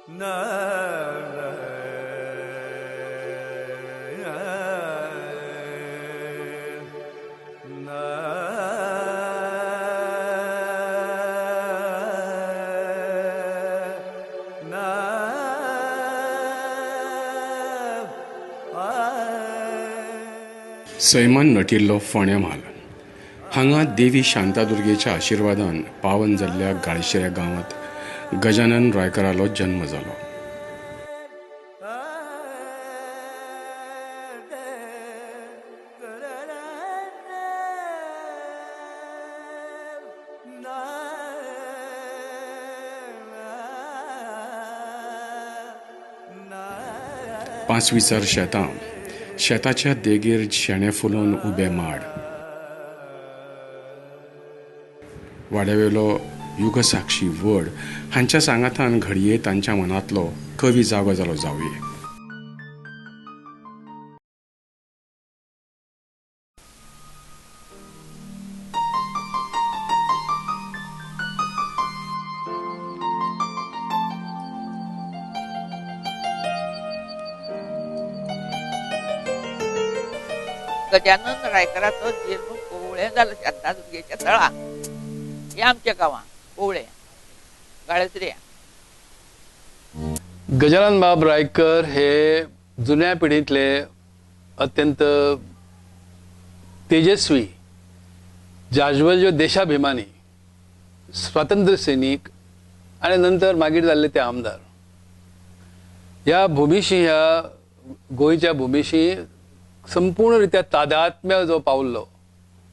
सैमान नटिल्लो फोण्या म्हाल हांगा देवी शांतादुर्गेच्या आशिर्वादान पावन जाल्ल्या गाळशिऱ्या गांवांत गजानन रायकरालो जन्म जालो. पांच विचार शेतां, शेताच्या देगेर शेणे फुलोवन उबे माड, वाड्यावेलो युगसाक्षी व्हड हांच्या सांगातान घडये तांच्या मनांतलो कवी जागो जालो जावये. गजानन रायकराचो जन्म कोवळे जालो शांतादुर्गेच्या तळा. हे आमच्या गांवांत कोवळे गाळसऱ्या. गजानन बाब रायकर हे जुन्या पिढीतले अत्यंत तेजस्वी, जाज्वल्य देशाभिमानी, स्वातंत्र्य सैनिक आणि नंतर मागीर जाल्ले ते आमदार. ह्या भूमीशी, ह्या गोंयच्या भूमीशी संपूर्णरित्या तादात्म्य जो पावल्लो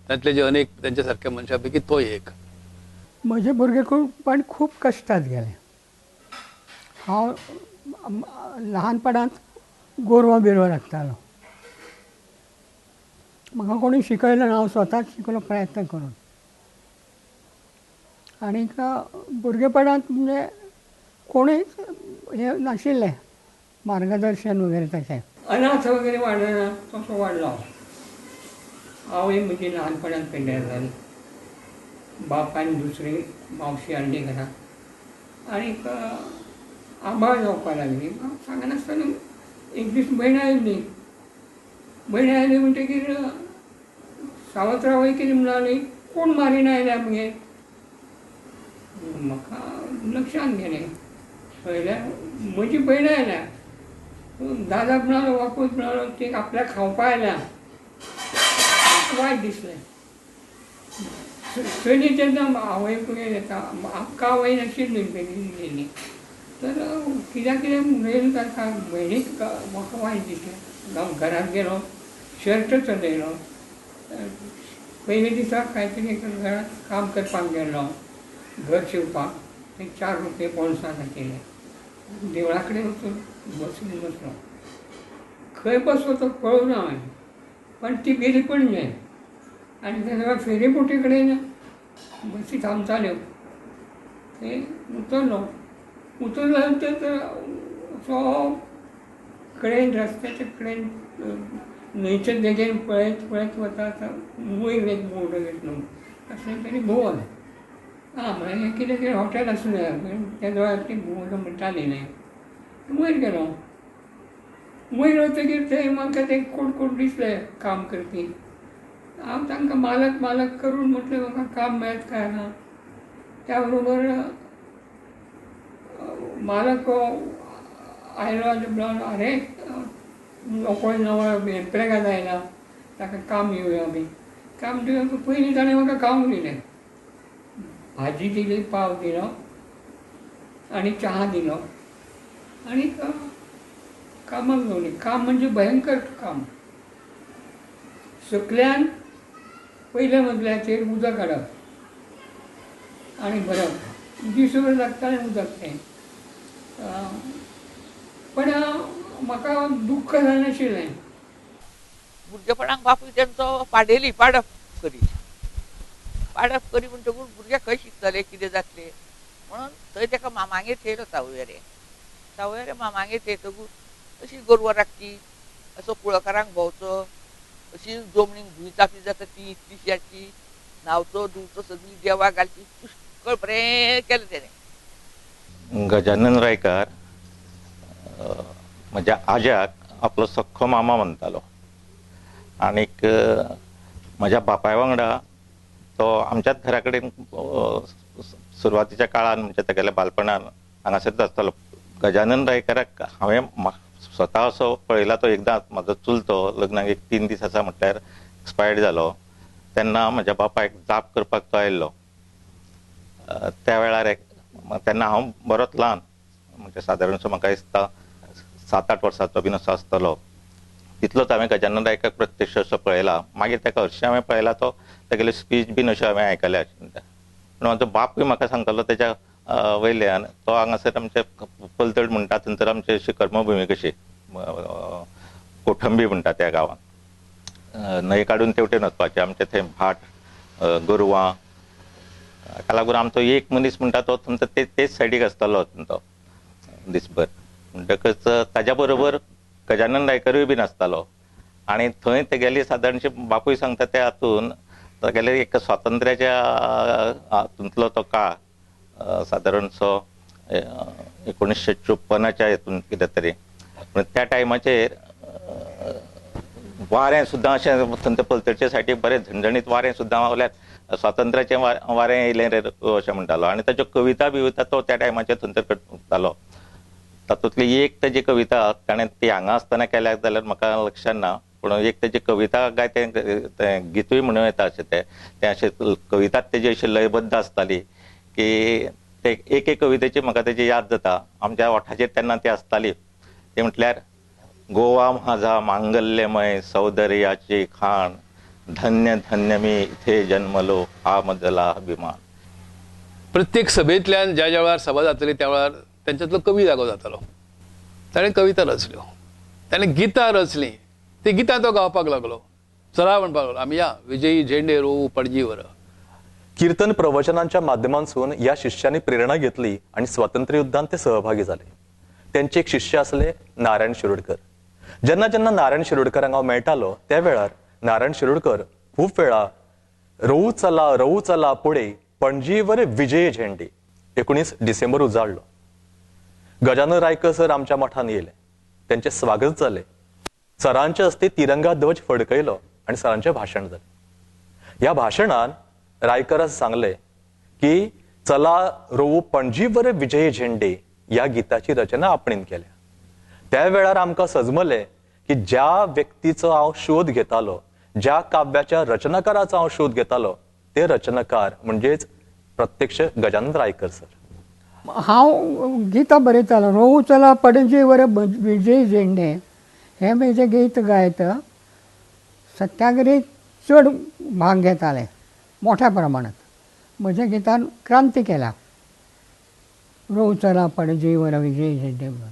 त्यातले जे अनेक त्यांच्या सारख्या मनशापैकी तो एक. म्हजे भुरगेपण खूप कश्टात गेले. हांव ल्हानपणांत गोरवां बिरवां राखतालो. म्हाका कोणी शिकयलें ना, हांव स्वताच शिकलो प्रयत्न करून. आनीक भुरगेपणांत म्हणजे कोणूच हें नाशिल्लें मार्गदर्शन वगैरे तशें. अनाथ वगैरे वाडना तसो वाडलो हांवूय. म्हजी ल्हानपणांत पिड्ड्यार जाली. बापायन दुसरी मावशी हाडली घराक आनीक आंबाळ जावपाक लागली. सांगनासतना एक दीस भयण आयिल्ली. भयण आयली म्हणटकीर सावत्रावय कितें म्हणली, कोण मारीन आयल्या मगे. म्हाका लक्षांत गेलें. पळयल्यार म्हजी भयण आयल्या. दादाक म्हणालो, बापूच म्हणालो, ती आपल्याक खावपा आयल्या. वायट दिसलें. चली तेन्ना आवय फुडें येता. आमकां आवय नाशिल्ली गेली. तर कित्याक कितें उलयलें ताका भयणीक म्हाका वायट दिसलें. हांव घरांत गेलो, शर्ट चलयलो. पयले दिसाक कांय तरी घरांत काम करपाक गेल्लो, घर शिवपाक. ते 4 रुपये बोनसां दाखयले. देवळा कडेन वचून बसीन बसलो. खंय बसलो तो कळूना हांवें, पण ती गेली पडले. आनी तेन्ना फेरीबोटी कडेन बसी थांबताल्यो. ते उतरलो. उतरल्यानंतर असो कडेन, रस्त्याच्या कडेन न्हंयचे देगेन पळयत पळयत वता वयर एक बोर्ड घेतलो. कसलें तरी भुवन. म्हळ्यार हें कितें तरी हॉटेल आसलें. त्या दोळ्यार ती भुवन म्हणटाली न्हय. वयर गेलो. वयर वतकीर थंय म्हाका ते कोण दिसले काम करपी. हांव तांकां मालक मालक करून म्हटलें म्हाका काम मेळत काय ना. त्या बरोबर मालक आयलो आनी म्हणलो, आरे कोण नवो एम्प्लॉयगाद आयला, ताका काम दिवया आमी. काम दिवप पयलीं ताणें म्हाका खावंक दिलें. भाजी दिली, पाव दिलो आनी च्या दिलो. आनीक कामाक दवरली. काम म्हणजे भयंकर काम. सकल्यान पयल्या मजल्याचेर उदक हाडप आनी भरप. दिसभर लागतालें उदक तें. पण म्हाका दुख्ख जायनाशिल्लें. भुरगेपणाक बापूय तेंचो पाडप करी म्हणटकूच भुरगे खंय शिकतले, कितें जातलें म्हणून थंय ताका मामागेर थेयलो सावयरे मामागेर थेयतकूच अशी गोरवां राखची, असो कुळकारांक भोंवचो, अशी जमणीक भुंय चापी जाता ती तिश्याची, न्हांवचो धुवचो, सगळी देवा घालची, पुष्कळ बरें केलें तेणें. गजानन रायकर म्हज्या आज्याक आपलो सख्खो मामा म्हणटालो. आनीक म्हज्या बापाय वांगडा तो आमच्याच घरा कडेन सुरवातीच्या काळान म्हणजे तेगेल्या बालपणान हांगासरच आसतालो. गजानन रायकराक हांवें स्वता असो पळयला तो एकदां. म्हाजो चुलतो लग्नाक एक 3 दीस आसा म्हटल्यार एक्सपायर्ड जालो. तेन्ना म्हज्या बापायक जाप करपाक तो आयिल्लो. त्या वेळार तेन्ना हांव बरोच ल्हान, म्हणजे सादारणसो म्हाका दिसता 7-8 वर्सांचो बीन असो आसतलो. तितलोच हांवें गजानन रायकर प्रत्यक्ष असो पळयला. मागीर तेका हरशीं हांवें पळयला तो तेगेले स्पीच बीन अश्यो हांवें आयकल्या. पूण म्हाजो बापूय म्हाका सांगतालो तेच्या वयल्यान तो हांगासर आमचे पलतड म्हणटा थंयसर आमची अशी कर्मभुमी कशी कोठंबी म्हणटा त्या गांवांत. न्हंय काडून तेवटेन वचपाचें. आमचे थंय भाट, गोरवां, हाका लागून आमचो एक मनीस म्हणटा तो थंयसर तेच सायडीक आसतालो तो दिसभर. म्हणटकच ताज्या बरोबर गजानन रायकरूय बीन आसतालो. आनी थंय तेगेली सादारणशी बापूय सांगता त्या हातून तेगेले एक स्वातंत्र्याच्या हातूंतलो तो काळ सादारणसो 1954च्या हितून कितें तरी. त्या टायमाचेर वारें सुद्दां अशें थंय पलतडचे सायडीक बरें झणझणीत वारें सुद्दां वल्यार स्वातंत्र्याचें वारें येयलें रे अशें म्हणटालो. आनी ताच्यो कविता बिविता तो त्या टायमाचेर थंयसर करतालो. तातूंतली एक तेजी कविता ताणें ती हांगा आसतना केल्या जाल्यार म्हाका लक्षांत ना. पूण एक तेजी कविता काय तें गितूय म्हणूं येता अशें तें अशें कविता तेजी अशी लयबद्ध आसताली की ते एक कवितेची म्हाका तेजी याद जाता. आमच्या ओठाचेर तेन्ना ती आसताली. ती म्हटल्यार गोवा म्हाजा मांगल्यमय सौंदर्याची खाण, धन्य धन्य मी इथे जन्मलो हा मजला अभिमान. प्रत्येक सभेंतल्यान ज्या ज्या वेळार सभा जातली त्या वेळार त्यांच्यातलो कवी जागो जातालो. ताणें कविता रचल्यो, ताणें गितां रचलीं. ती गितां तो गावपाक लागलो. चला म्हणपाक लागलो, आमी या विजयी झेंडे रोवू पणजीवर. कीर्तन प्रवचनांच्या माध्यमांतसून या शिष्यांनी प्रेरणा घेतली आणि स्वातंत्र्य युद्धांत ते सहभागी झाले. त्यांचे एक शिष्य असले नारायण शिरोडकर. जेन्ना जेन्ना नारायण शिरोडकर हांगा मेळटालो त्या वेळार नारायण शिरोडकर खूप वेळा रवू चला पुढे पणजीवर विजय झेंडे 19 डिसेंबर उजाडलो. गजानन रायकर सर आमच्या मठान येयले. त्यांचे स्वागत झाले. सरांचे हस्ते तिरंगा ध्वज फडकयलो आणि सरांचे भाषण झाले. या भाषणात रायकर सांगले की चला रोवू पणजीवर विजय झेंडे या गीताची रचना आपणीन केल्या. त्या वेळार आमकां सजमले की ज्या व्यक्तीचो हांव शोध घेतालो, ज्या काव्याच्या रचनाकाराचो हांव शोध घेतालो ते रचनाकार म्हणजेच प्रत्यक्ष गजानन रायकर सर. हांव गितां बरयतालो. रोवू चला पणजीवर विजय झेंडे हें म्हजें गीत गायत सत्याग्रहीत चड भाग घेताले मोठ्या प्रमाणात. म्हज्या गितान क्रांती केल्या. रोवू चला पणजीवर विजय झेंडे म्हणून.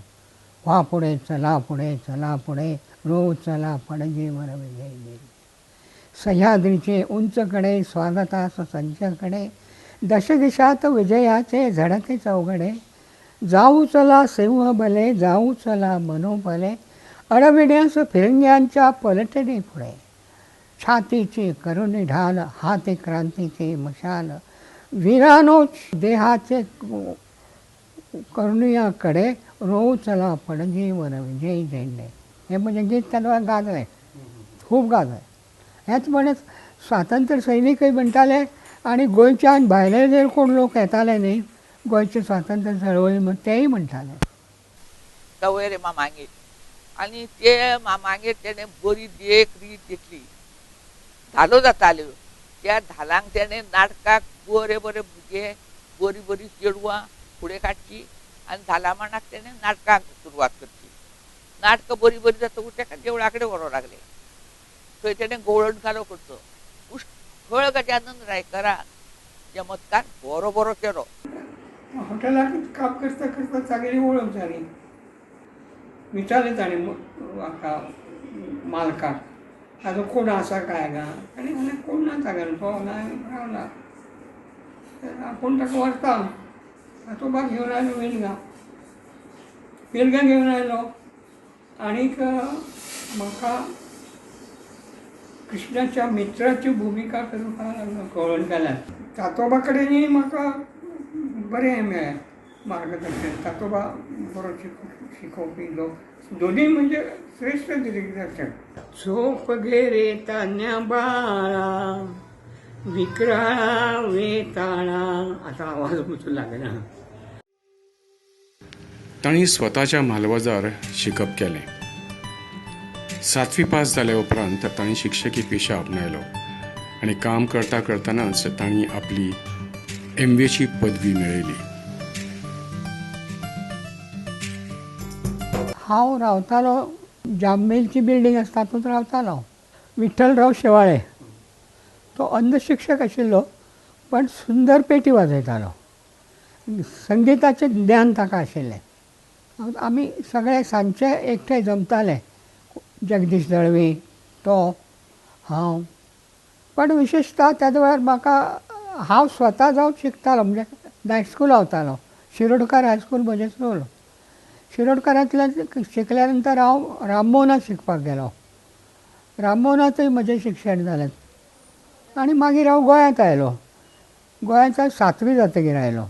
व्हा पुढे चला पुढे चला पुढे रोवू चला पणजीवर विजय झेंडे. सह्याद्रीचे उंचकडे स्वागतास सज्जकडे, दशदिशात विजयाचे झडते चौघडे. जाऊ चला सिंह भले जाऊ चला मनोबले, अडविण्यास फिरंग्यांच्या पलटणे पुढे. छातीची करुणी ढाल हाती क्रांतीचे मशाल, वीरानो देहाचे करुणियाकडे रोवू चला पणजीवर विजय झेंडे. हे म्हणजे गीत तेन्ना गाजलें, खूब गाजलें. हेच म्हणत स्वातंत्र्य सैनिकय म्हणटाले आनी गोंयच्यान भायले जर कोण लोक येताले न्ही गोंयचे स्वातंत्र्य चळवळी म्हण तेय म्हणटाले. तवय रे मामांगेर. आनी ते मामांगेर तेणें बरी देख रीत घेतली. धालो जाताल्यो. त्या धालांक तेणें नाटकाक बरे बरे भुरगे, बरी बरी चेडवां फुडें काडची आनी धाला मांडाक तेणें नाटकाक सुरवात करची. नाटकां बरी बरी जातकूच तेका देवळा कडेन व्हरोंक लागलें. थंय तेणें गवळण कालो करचो. पुष्कळ गजानन रायकरा चमत्कार बरो बरो केलो. हॉटेलाक काम करता करता तागेली वळख जाली. विचारलें ताणें म्हाका मालकाक, ताजो कोण आसा काय गा. ताणें म्हणलें कोण ना तागेलो तो रावला. आपूण ताका व्हरता. ताचो बाग घेवन आयलो वेलगां. वेलगां घेवन आयलो आनीक म्हाका कृष्णाच्या मित्राची भुमिका करपाक लागलो कळोवन गेल्यार. तातोबा कडेन म्हाका बरें हें मेळ्ळें. मार्गदर्शन तातोबा बरो शिकोवपी लोक दोन्ही म्हणजे श्रेष्ठ दिग्दर्शक. झोप घे रे तान्या बाळा विक्राळा वेताळा असा आवाज उचलू लागला. तांणी स्वताच्या म्हालवजार शिकप केलें. 7वी पास जाले उपरांत तांणी शिक्षकी पेशा आपणायलो आनी काम करता करतनाच तांणी आपली MA पदवी मेळयली. हांव रावतालो जाममेलची बिल्डींग आसा तातूंत रावतालो. विठ्ठलराव शेवाळे तो अंध शिक्षक आशिल्लो पण सुंदर पेटी वाजयतालो. संगीताचें ज्ञान ताका आशिल्लें. आमी सगळे सांजचे एकठांय जमताले. जगदीश दळवी, तो, हांव. पण विशेशता त्या वेळार म्हाका हांव स्वता जावन शिकतालो म्हणजे नायट स्कूल वतालो. शिरोडकार हायस्कूल म्हजें स्कूल. शिरोडकारांतल्यान शिकल्या नंतर हांव राममोहनात शिकपाक गेलो. राममोहनांतूय म्हजें शिक्षण जालें आनी मागीर हांव गोंयांत आयलो. गोंयांत 7वी जातकीर आयलो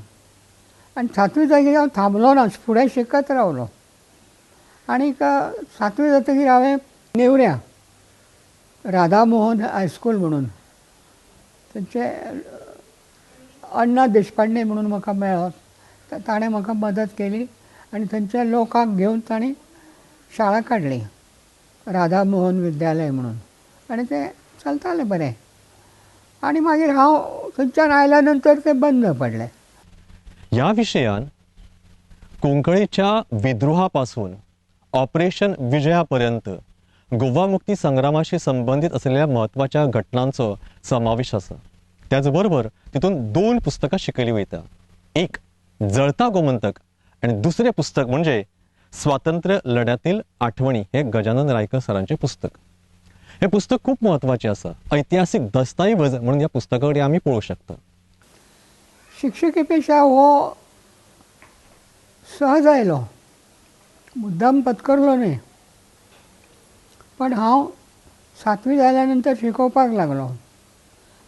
आनी 7वी जातकीर हांव थांबलो ना, फुडें शिकत रावलो. आनीक 7वी जातकीर हांवें नेवऱ्या राधामोहन हायस्कूल म्हणून थंयचे अण्णा देशपांडे म्हणून म्हाका मेळ्ळो. ताणें म्हाका मदत केली आनी थंयच्या लोकांक घेवन ताणें शाळा काडली राधामोहन विद्यालय म्हणून. आनी तें चलतालें बरें. आनी मागीर हांव थंयच्यान आयल्या नंतर तें बंद पडलें. या विशयान कोंकणीच्या विद्रोहापासून ऑपरेशन विजयापर्यंत गोवा मुक्ती संग्रामाशी संबंधित असलेल्या महत्वाच्या घटनांचो समावेश आसा. त्याचबरोबर तितून 2 पुस्तकां शिकयलीं वयता. एक जळता गोमंतक आनी दुसरें पुस्तक म्हणजे स्वातंत्र्य लढ्यातील आठवणी हे गजानन रायकर सरांचें पुस्तक. हे पुस्तक खूप महत्वाचें आसा. ऐतिहासीक दस्तावेज म्हणून ह्या पुस्तका कडेन आमी पळोवंक शकता. शिक्षकी पेशा हो सहज आयलो, मुद्दाम पत्करलो न्ही. पण हांव 7वी जाल्या नंतर शिकोवपाक लागलो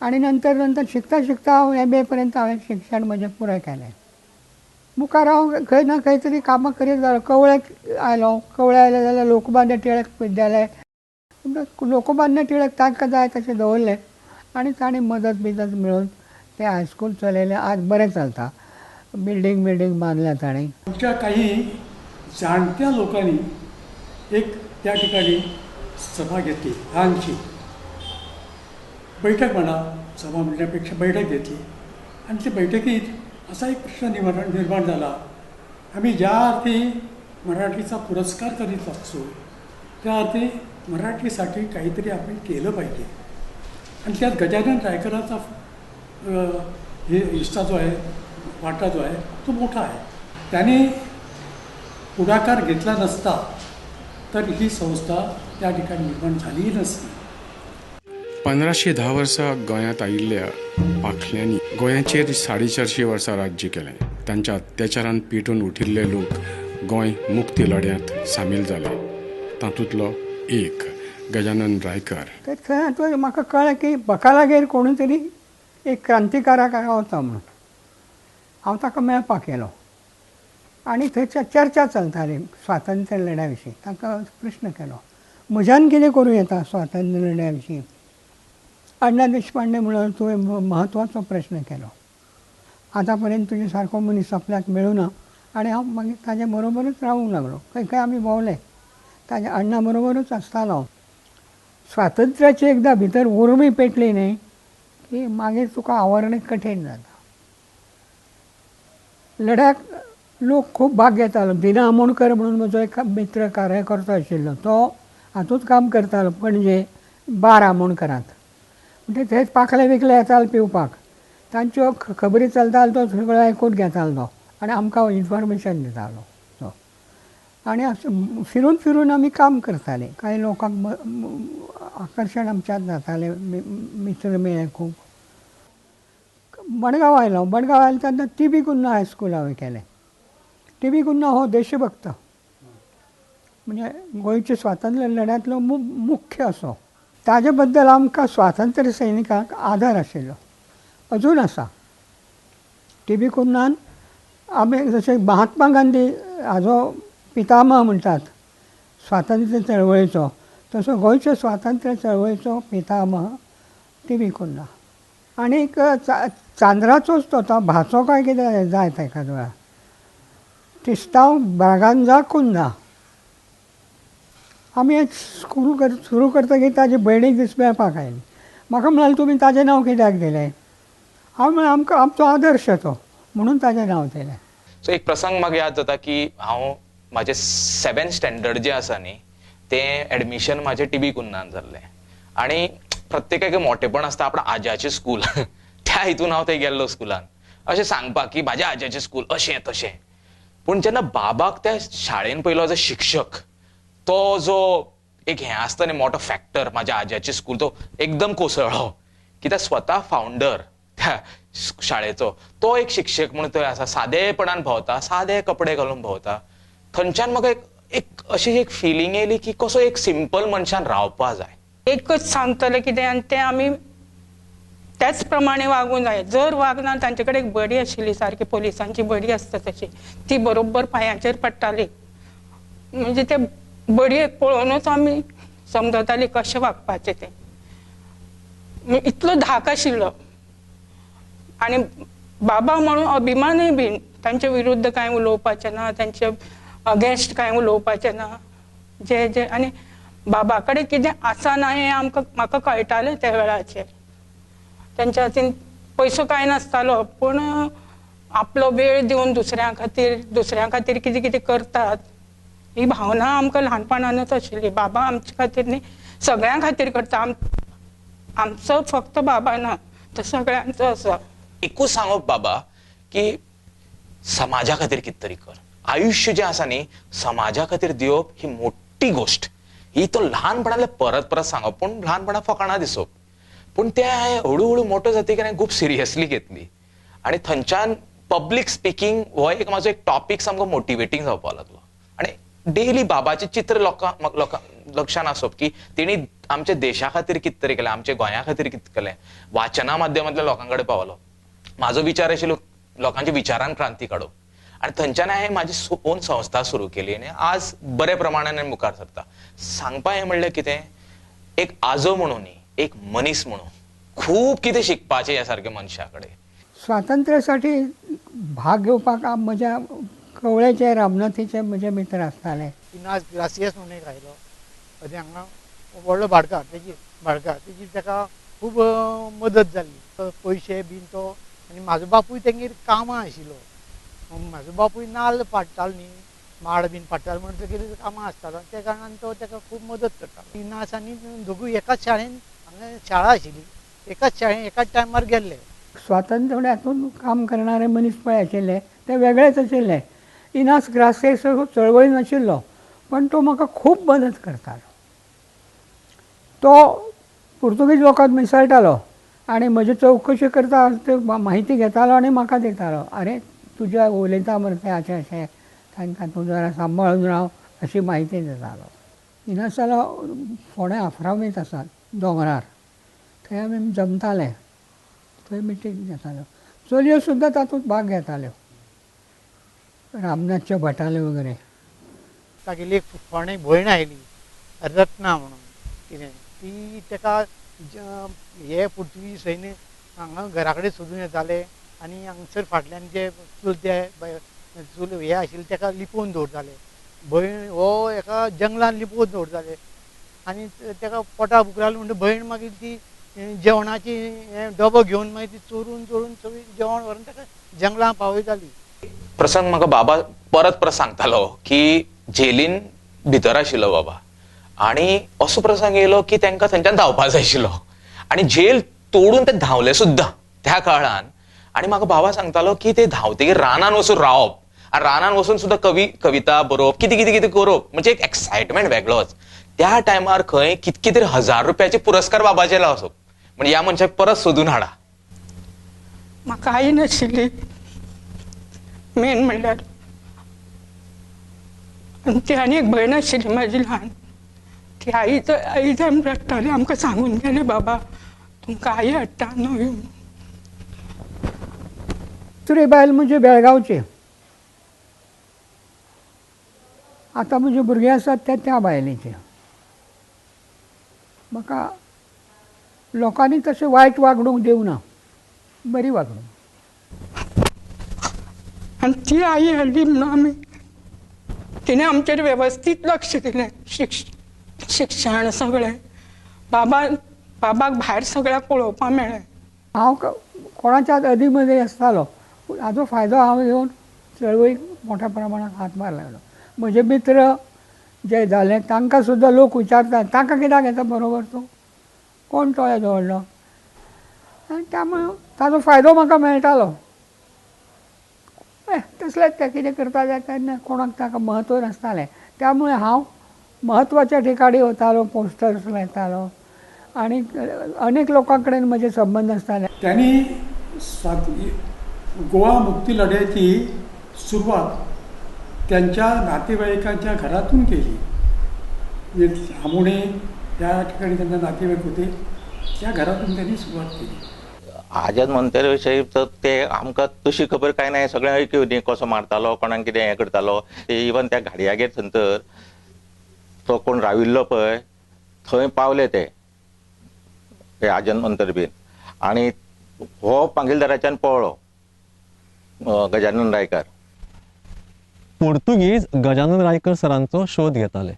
आनी नंतर शिकता शिकता हांव MA पर्यंत हांवें शिक्षण म्हजें पुराय केलें. मुखार हांव खंय ना खंय तरी कामां करीत जालो. कवळेक आयलो. कवळे आयले जाल्यार लोकमान्य टिळक विद्यालय, लोकमान्य टिळक तांकां जाय तशें दवरलें आनी ताणें मदत मेळून तें हायस्कूल चलयलें. आज बरें चलता. बिल्डींग बांदल्या ताणें. आमच्या काही जाणत्या लोकांनी एक त्या ठिकाणी सभा घेतली, लहानशी बैठक म्हणा, सभा म्हणण्यापेक्षा बैठक घेतली. आणि त्या बैठकीत असा एक प्रश्न निर्माण झाला, आम्ही ज्या अर्थी मराठीचा पुरस्कार करीत असतो त्या अर्थी मराठीसाठी काहीतरी आपण केलं पाहिजे. आणि त्यात गजानन रायकरांचा हे हिस्सा जो आहे, वाटा जो आहे तो मोठा आहे. त्याने पुढाकार घेतला नसता तर ही संस्था त्या ठिकाणी निर्माण झालीही नसती. 1510 वर्सां गोंयांत आयिल्ल्या पाखल्यांनी गोंयाचेर 450 वर्सां राज्य केलें. तांच्या अत्याचारान पेटून उठिल्ले लोक गोंय मुक्ती लढ्यांत सामील जाले. तातूंतलो एक गजानन रायकर. तर थंय म्हाका कळ्ळें की बकालागेर कोणी तरी एक क्रांतिकारक रावता म्हणून. हांव ताका मेळपाक गेलो आनी थंय चर्चा चलताली स्वातंत्र्य लढ्या विशीं. ताका प्रश्न केलो, म्हज्यान कितें करूं येता स्वातंत्र्य लढ्या विशीं. अण्णा देशपांडे म्हणून तुवें म्हत्वाचो प्रश्न केलो. आतां पर्यंत तुजे सारको मनीस आपल्याक मेळूना. आनी हांव मागीर ताजे बरोबरच रावूंक लागलो. खंय खंय आमी भोंवले. ताज्या अण्णा बरोबरूच आसतालो. स्वातंत्र्याची एकदां भितर उर्मी पेटली न्ही की मागीर तुका आवरणें कठीण जाता. लढ्याक लोक खूब भाग घेतालो. दिना आमोणकर म्हणून म्हजो एक मित्र कार्यकर्तो आशिल्लो, तो हातूंत काम करतालो पणजे बार आमोणकरांत. म्हणजे थंयच पाखले बिकले येताले पिवपाक. तांच्यो खबरी चलतालो तो सगळो आयकून घेतालो तो आनी आमकां इन्फॉर्मेशन दितालो तो. आनी फिरून फिरून आमी काम करताले. कांय लोकांक आकर्शण आमच्यात जातालें. मित्र मेळ्ळे खूब. मडगांव आयलो. मडगांव आयलो तेन्ना TB कुन्ना हायस्कूल हांवें केलें. TB कुन्ना हो देशभक्त म्हणजे गोंयच्या स्वातंत्र्य लढ्यांतलो मुख्य असो. ताजे बद्दल आमकां स्वातंत्र्य सैनिकांक आदर आशिल्लो, अजून आसा. TB कुन्नान आमी जशे महात्मा गांधी हाजो पितामह म्हणटात स्वातंत्र्य चळवळीचो, तसो गोंयच्या स्वातंत्र्य चळवळीचो पितामह टी.व्ही. कुन्ना. आनीक चांद्राचोच तो भाचो काय कितें जाय एखाद वेळार तिस्तांव ब्रागांझा कुन्ना. आमी स्कूल सुरू करतकीर ताजे भयणीक दीस मेळपाक आयली. म्हाका म्हणाली तुमी ताजें नांव कित्याक दिलें. हांव म्हळें आमचो आदर्श तो म्हणून ताजें नांव दिलें. सो एक प्रसंग म्हाका याद जाता की हांव म्हाजें 7th स्टँडर्ड जें आसा न्ही तें एडमिशन म्हाजें टी.व्ही. कुन्नान जाल्लें. आनी प्रत्येकाक मोठेपण आसता आपणा आज्याचें स्कूल त्या हितून हांव थंय गेल्लो स्कुलान अशें सांगपाक की म्हाज्या आज्याचें स्कूल अशें तशें. पूण जेन्ना बाबाक त्या शाळेन पयलो जो शिक्षक तो जो एक हें आसता न्ही मोठो फॅक्टर म्हाज्या आज्याचें स्कूल तो एकदम कोसळ्ळो कित्याक स्वता फावंडर त्या शाळेचो तो एक शिक्षक म्हणून थंय आसा. सादेपणान भोंवता, सादे कपडे घालून भोंवता. थंयच्यान म्हाका एक अशी एक फिलींग येयली की कसो एक सिंपल मनशान रावपा जाय. एकच सांगतलें कितें आनी तें आमी त्याच प्रमाणे वागूंक जाय. जर वागना तांचे कडेन एक बडी आशिल्ली सारकी पुलिसांची बडी आसता तशी ती बरोबर पांयाचेर पडटाली. म्हणजे ते बडयेक पळोवनूच आमी समजताली कशें वागपाचें तें. इतलो धाक आशिल्लो आनी बाबा म्हणून अभिमानूय बीन तांचे विरुद्ध कांय उलोवपाचें ना, तांचे अगेन्स्ट कांय उलोवपाचें ना. जे आनी बाबा कडेन कितें आसा ना हें म्हाका कळटालें त्या वेळाचेर. तांच्या हातीन पयसो कांय नासतालो पूण आपलो वेळ दिवन दुसऱ्यां खातीर कितें कितें करतात ही भावना आमकां ल्हानपणानूच आशिल्ली. बाबा आमचे खातीर न्ही सगळ्यां खातीर करता. आमचो फक्त बाबा ना तो सगळ्यांचो आसा. एकूच सांगप बाबा की समाजा खातीर कितें तरी कर. आयुष्य जें आसा न्ही समाजा खातीर दिवप ही मोठी गोष्ट. ही तो ल्हानपणांतले परत परत सांगप पूण ल्हानपणा फकाणां दिसप. पूण ते हांवें हळू मोठो जातकीर हांवें खूब सिरियसली घेतली. आनी थंयच्यान पब्लीक स्पिकींग हो एक म्हाजो एक टॉपीक सामको मोटिवेटींग जावपाक लागलो. आनी डेली बाबाचें चित्र लक्षान आसप की तेणी आमच्या देशा खातीर कितें तरी केलें, आमच्या गोंया खातीर कितें केलें, वाचना माध्यमांतल्या लोकां कडेन पावलो. म्हाजो विचार आशिल्लो लोकांच्या विचारान क्रांती काडप. आनी थंयच्यान हांवें म्हाजी ओन संस्था सुरू केली आनी आज बरे प्रमाणान हांवें मुखार सरता. सांगपा हें म्हणल्यार कितें एक आजो म्हणून न्ही एक मनीस म्हणून खूब कितें शिकपाचें ह्या सारक्या मनशा कडेन. स्वातंत्र्यासाठी भाग घेवपाक म्हज्या कवळेचे रामनाथीचे म्हजे मित्र आसताले. इनाज ग्रासियस म्हणून एक आयलो अदे हांगा व्हडलो भाटकार तेजी ताका खूब मदत जाल्ली पयशे बीन तो. आनी म्हाजो बापूय तेंगेर कामां आशिल्लो. म्हाजो बापूय नाल्ल पाडटालो न्ही माड बीन पाडटालो म्हणून तेगेर कामां आसतालो त्या कारणान तो ताका खूब मदत करतालो. इनास आनी दोगूय एकाच शाळेन हांगा शाळा आशिल्ली एकाच शाळेन एकाच टायमार गेल्ले. स्वातंत्र्य हातून काम करणारे मनीस पळय आशिल्ले ते वेगळेच आशिल्ले. इनास ग्रासियस चळवळीन आशिल्लो पण तो म्हाका खूब मदत करतालो. तो पुर्तुगीज लोकांक मिसळटालो आनी म्हजी चवकशी करता ते म्हायती घेतालो आनी म्हाका दितालो. आरे तुज्या उलयता मरे तें अशें तांकां तूं जरा सांबाळून राव अशी म्हायती दितालो. इनासालो फोंड्या आफ्रामीत आसात दोंगरार थंय आमी जमताले थंय मिटींग घेताल्यो. चलयो सुद्दां तातूंत भाग घेताल्यो रामनाथच्या भटाल्यो वगैरे. तागेली एक फोंडे भयण आयली रत्ना म्हणून कितें ती ताका हे पुर्तुगीज सैन्य हांगा घरा कडेन सोदून येताले आनी हांगसर फाटल्यान जे चुलते हे आशिल्ले ताका लिपोवन दवरताले. भयण हो एका जंगलान लिपोवन दवरताले आनी ताका पोटा बुकराले म्हणटा भयण मागीर ती जेवणाची डबो घेवन मागीर ती चोरून सगळी जेवण व्हरून ताका जंगलां पावयताली. प्रसंग म्हाका बाबा परत सांगतालो की जेलीन भितर आशिल्लो बाबा आनी असो प्रसंग येयलो की तांकां थंयच्यान धांवपा जाय आशिल्लो आनी जेल तोडून ते धांवले सुद्दां त्या काळान. आनी म्हाका बाबा सांगतालो की ते धांवतकीर रानान वचून रावप आनी रानान वचून सुद्दां कविता बरोवप कितें कितें कितें करप म्हणजे एक एक्सायटमेंट वेगळोच. त्या टायमार खंय कितके तरी ₹1000 पुरस्कार बाबाचे लावप म्हणजे ह्या मनशाक परत सोदून हाडा. म्हाका आई नाशिल्ली मेन म्हणल्यार आनी ती आनी एक भयण आशिल्ली म्हाजी ल्हान. ती आई टायम रडटाली आमकां सांगून गेले बाबा तुमकां आई हाडटा न्हय. दुसरी बायल म्हणजे बेळगांवची आतां म्हजे भुरगे आसात ते त्या बायलेचे. म्हाका लोकांनी तशें वायट वागणूक दिवना, बरी वागणूक. आनी ती आई हाडली म्हणून आमी तिणें आमचेर वेवस्थीत लक्ष दिलें. शिक्षण सगळें. बाबाक भायर सगळ्याक पळोवपाक मेळ्ळें. हांव कोणाच्याच अदी मदीं आसतालो, हाजो फायदो हांव घेवन चळवळीक मोठ्या प्रमाणात हातभार लागलो. म्हजे मित्र जे जाले तांकां सुद्दां लोक विचारतात तांकां कित्याक घेता बरोबर तूं, कोण तो हेजो व्हडलो. आनी त्यामुळे ताजो फायदो म्हाका मेळटालो. तसलेंच ते कितें करता तेन्ना कोणाक ताका म्हत्व नासतालें. त्यामुळे हांव म्हत्वाच्या ठिकाणी वतालो, पोस्टर्स लायतालो आनी अनेक लोकां कडेन म्हजे संबंद आसताले. त्यांनी गोवा मुक्ती लढ्याची सुरुवात त्यांच्या नातेवाईकांच्या घरातून केली. आमुणे त्या ठिकाणी त्यांना नातेवाईक होते, त्या घरातून त्यांनी सुरुवात केली. आझाद मंतराविषयी तर ते आमकां तशी खबर काय नाही. सगळें ऐक्यो न्ही, कसो मारतालो, कोणाक कितें हें करतालो ते. इवन त्या घाडयागेर थंतर तो कोण राविल्लो पळय थंय पावले ते आझाद मंतर बीन. आनी हो पांगिलदाराच्यान पळलो गजानन रायकार. पोर्तुगीज गजानन रायकर सरांचो शोध घेताले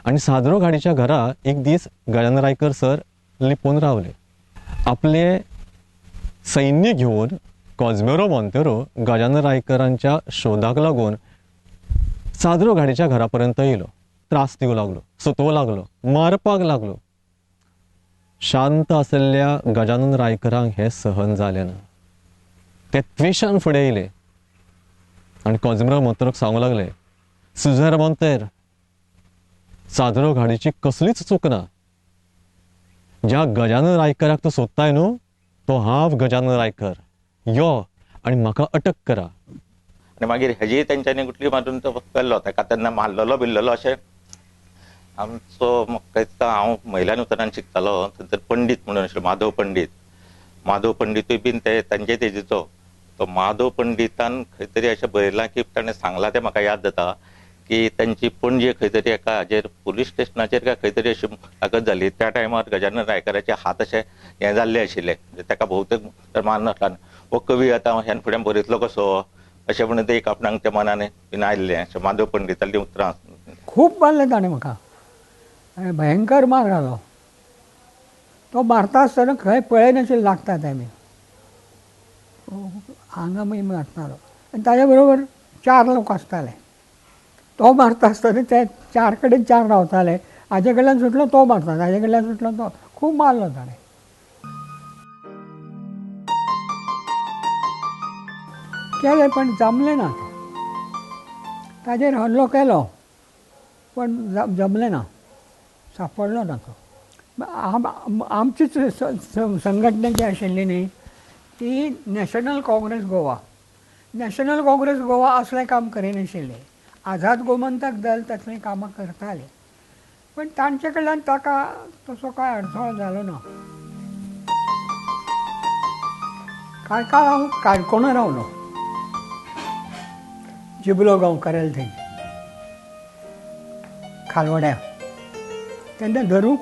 आनी सादरो घाडीच्या घरा एक दीस गजानन रायकर सर लिपोवन रावले. आपले सैन्य घेवन कॉझ्मेरो मोंतेरो गजानन रायकरांच्या शोधाक लागून सादरो घाडीच्या घरापर्यंत येयलो. त्रास दिवंक लागलो, सतवूंक लागलो, मारपाक लागलो. शांत आसलेल्या गजानन रायकरांक हें सहन जालें ना. ते त्वेशान फुडें येयले आनी कॉझ्मेरो मोंतेरोक सांगूंक लागले, सुझेर मोंतेर, सादरो घाडीची कसलीच चूक ना. ज्या गजानन रायकराक तूं सोदताय न्हू, तो हांव गजानन रायकर. यो आनी म्हाका अटक करा. आनी मागीर हेजी तेंच्यांनी गुटली मारून तो पेल्लो. ताका तेन्ना मारलेलो बिल्ललो अशें. आमचो म्हाका दिसता हांव महिला नूतनान शिकतालो थंयसर पंडीत म्हणून आशिल्लो, माधव पंडीत. माधव पंडितूय बीन ते तांचे तेजीचो. तो माधव पंडितान खंय तरी अशें बरयलां की ताणें सांगलां तें म्हाका याद जाता की तांची पणजे खंय तरी एका हाजेर पुलीस स्टेशनाचेर काय खंय तरी अशी ताकद जाली. त्या टायमार गजानन रायकराचे हात अशे हें जाल्ले आशिल्ले. ताका भोवतेक मान नासलो. हो कवी आतां ह्यान फुडें बरयतलो कसो अशें म्हणून ते एक आपणाक त्या मनान बीन आयिल्लें. अशें माधव पंडिताली उतरां खूब मारलें ताणें म्हाका आनी भयंकर मार घालो. तो मारता आसतना खंय पळयनाशिल्लें लागता तें आमी हांगा बी मारतालो. आनी ताजे बरोबर 4 लोक आसताले. तो मारता आसतना ते 4 कडेन 4 रावताले. हाजे कडल्यान सुटलो तो मारता, हाजे कडल्यान सुटलो तो. खूब मारलो ताणें. केलें पण जमलें ना. ताजेर हल्लो केलो पण जमलें ना, सापडलो ना तो. आमचीच संघटना जी आशिल्ली न्ही ती नॅशनल काँग्रेस गोवा. नॅशनल काँग्रेस गोवा असलें काम करिनाशिल्लें. आझाद गोमंतक दल तसलीं कामां करतालें. पण तांचे कडल्यान ताका तसो कांय अडथळो जालो ना. कांय काळ हांव काणकोणा रावलो, जिबलो गांवकाराले थंय खालवड्या. तेन्ना धरूंक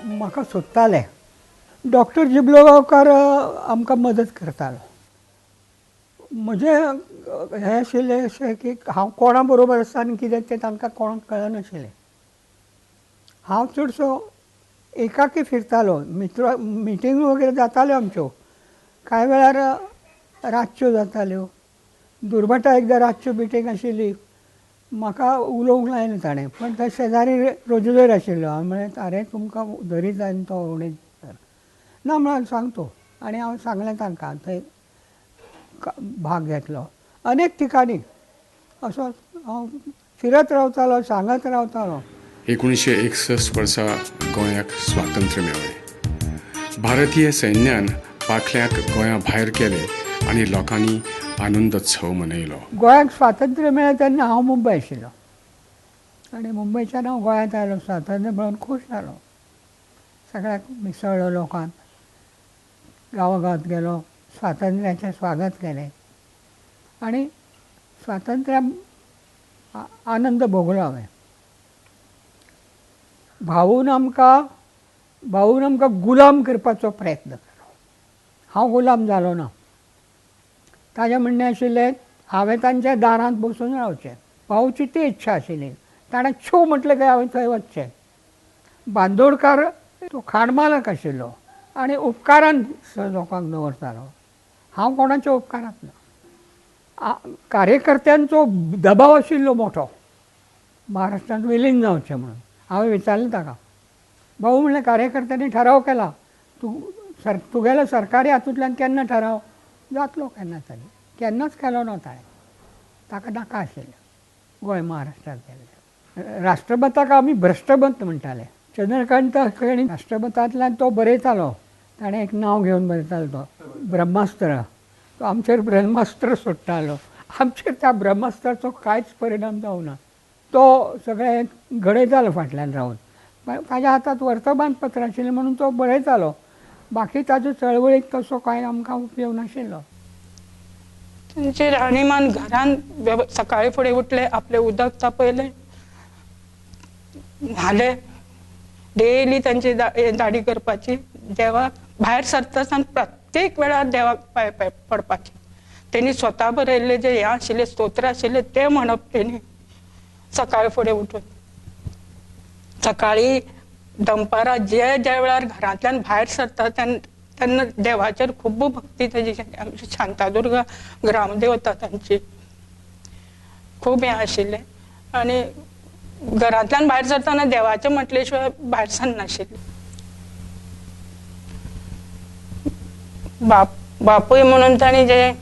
म्हाका सोदताले. डॉक्टर जिबलो गांवकार आमकां मदत करतालो. म्हजें हें आशिल्लें अशें की हांव कोणा बरोबर आसा आनी कितें तें तांकां कोणाक कळनाशिल्लें. हांव चडसो एकाकी फिरतालो. मिटींग वगैरे जाताल्यो आमच्यो. कांय वेळार रातच्यो जाताल्यो. दुर्भाटा एकदां रातच्यो मिटींग आशिल्ली. म्हाका उलोवंक लायलें ताणें. पण थंय शेजारी रोजगार आशिल्लो. हांवें म्हळें आरे तुमकां धरी जायन तो उणीत ना म्हळ्यार सांगतो. आनी हांवें सांगलें तांकां. थंय भाग घेतलो. अनेक ठिकाणी असो हांव फिरत रावतालो, सांगत रावतालो. 1961 वर्सा गोंयाक स्वातंत्र्य मेळ्ळें. भारतीय सैन्यान पाखल्याक गोंया भायर केले आनी लोकांनी आनंदोत्सव मनयलो. गोंयाक स्वातंत्र्य मेळ्ळें तेन्ना हांव मुंबय आशिल्लो आनी मुंबयच्यान हांव गोंयांत आयलो. स्वातंत्र्य मेळून खूश जालो. सगळ्याक मिसळ्ळो लोकांत. गांवागांवांत गेलो, स्वातंत्र्याचें स्वागत केलें. आनी स्वातंत्र्या आनंद भोगलो हांवें. भाऊन आमकां गुलाम करपाचो प्रयत्न केलो. हांव गुलाम जालो ना. ताजें म्हणणें आशिल्लें हांवें तांच्या दारांत बसून रावचें. भाऊची ती इच्छा आशिल्ली. ताणें छू म्हटलें की हांवें थंय वचचें. बांदोडकार तो खाणमालक आशिल्लो आनी उपकारान लोकांक दवरतालो. हांव कोणाच्या उपकारांत ना. कार्यकर्त्यांचो दबाव आशिल्लो मोठो महाराष्ट्रांत विलीन जावचें म्हणून. हांवें विचारलें ताका. भाऊ म्हणलें कार्यकर्त्यांनी ठराव केला. तुगेलो सरकारी हातूंतल्यान केन्ना ठराव जातलो केन्ना तरी. केन्नाच केलो ना ताणें. ताका नाका आशिल्लें गोंय महाराष्ट्रांत केल्लें. राष्ट्रमताक आमी भ्रश्टमत म्हणटाले. चंद्रकांत हांणी राष्ट्रमतांतल्यान तो बरयतालो. ताणें एक नांव घेवन बरयतालो तो ब्रह्मास्त्र. तो आमचेर ब्रह्मास्त्र सोडटालो. आमचेर त्या ब्रह्मास्त्राचो कांयच परिणाम जावना. तो सगळें घडयतालो फाटल्यान रावन. ताज्या हातांत वर्तमानपत्र आशिल्लें म्हणून तो बरयतालो. बाकी ताज्या चळवळीक तसो कांय आमकां उपयोग नाशिल्लो. त्यांचे राहणीमान घरान सकाळी फुडें उठले, आपले उदक तापयले, न्हाले, डेली त्यांची दाडी करपाची, देवाक भायर सरताना प्रत्येक वेळार देवाक पांय पडपाचे. त्यांनी स्वता बरयल्ले जे हे आशिल्ले स्तोत्र आशिल्ले ते म्हणप त्यांनी सकाळी फुडें उठून. सकाळी दनपारां ज्या वेळार घरांतल्यान भायर सरता तेन्ना देवाचेर खूब भक्ती ताजी. आमची शांतादुर्गा ग्रामदेवता तांची खूब हें आशिल्लें. आनी घरांतल्यान भायर सरतना देवाचें म्हटले शिवाय भायर सरनाशिल्लें. बापूय म्हणून ताणी जे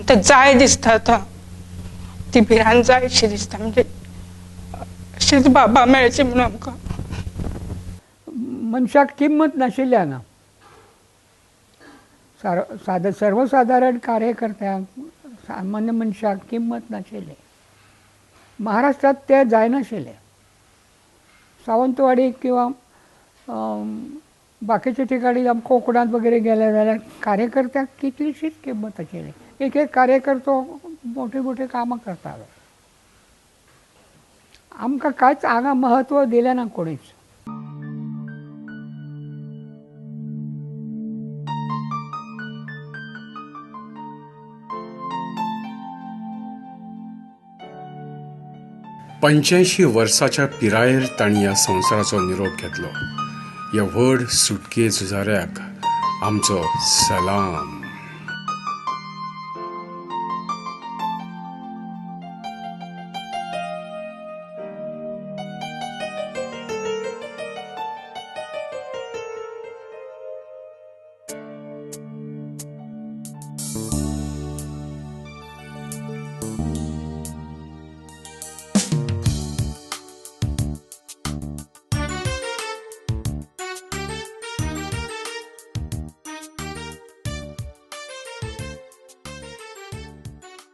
जाय दिसता आतां ती भिरांत जाय अशी दिसता. म्हणजे अशीच बाबा मेळची म्हणून आमकां. मनशाक किंमत नाशिल्ली हांगा. सर्वसाधारण कार्यकर्त्यांक सामान्य मनशाक किंमत नाशिल्ली. महाराष्ट्रात ते जायनाशिल्लें. सावंतवाडी किंवा बाकीच्या ठिकाणी कोकणात वगैरे गेले जाल्यार कार्यकर्त्याक कितलीशीच किंमत आशिल्ली. एक कार्यकर्तो मोठी मोठी कामां करतालो. आमकां कांयच हांगा महत्व दिलें ना कोणीच. पंच्याऐंशी वर्साच्या पिरायेर तांणी ह्या संवसाराचो निरोप घेतलो. ह्या व्हड सुटके झुजाऱ्याक आमचो सलाम.